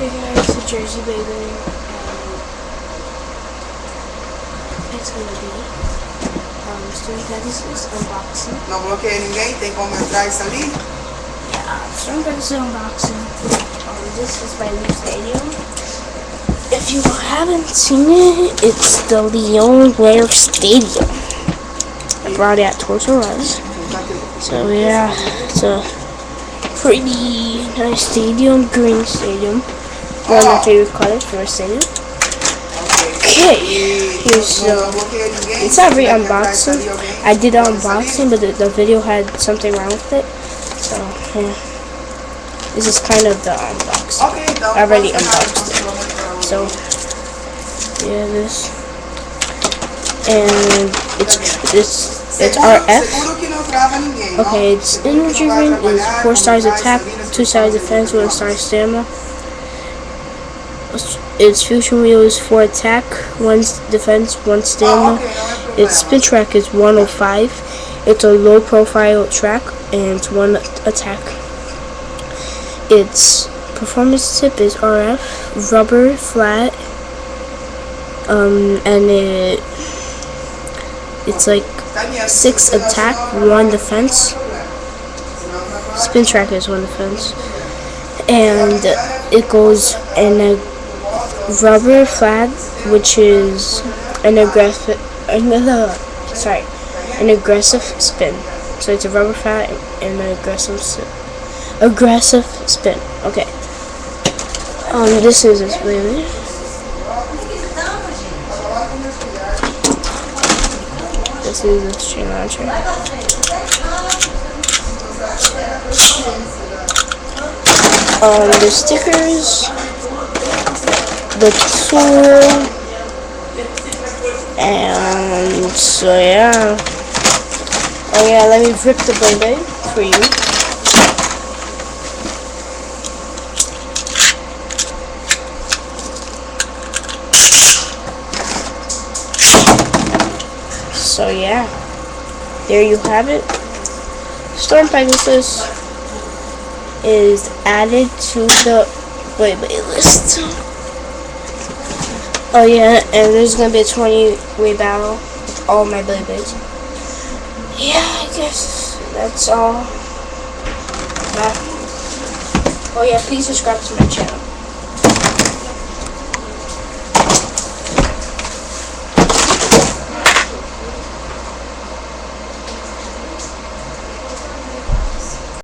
Hey guys, it's Jersey Baby, and it's gonna be Storm Pegasus unboxing. Não bloqueia ninguém, tem como entrar e sair? Yeah, Storm Pegasus unboxing. This is my new stadium. If you haven't seen it, it's the Leon Blair Stadium. I brought it at Toys R Us. So yeah, it's a pretty nice stadium, green stadium. One of my favorite colors for a stadium. Okay, here's it's not really unboxing. I did an unboxing, but the video had something wrong with it. So yeah, this is kind of the unboxing. I already unboxed it. So yeah, this, and it's RF. Okay, its energy ring is 4 stars attack, 2 stars defense, 1 star stamina. Its fusion wheel is 4 attack, 1 defense, 1 stamina. Its spin track is 105. It's a low profile track and it's 1 attack. Its performance tip is RF, rubber, flat, and it's like 6 attack, 1 defense. Spin track is 1 defense. And it goes in a rubber flat, which is an aggressive spin. So it's a rubber flat and an aggressive spin. Okay. This is this baby. This is the string launcher. The stickers, the tool, and so yeah. Oh yeah, let me rip the baby for you. So yeah, there you have it. Storm Pegasus is added to the Beyblade list. Oh yeah, and there's gonna be a 20-way battle with all my Beyblades. Yeah, I guess that's all. Bye. Oh yeah, please subscribe to my channel.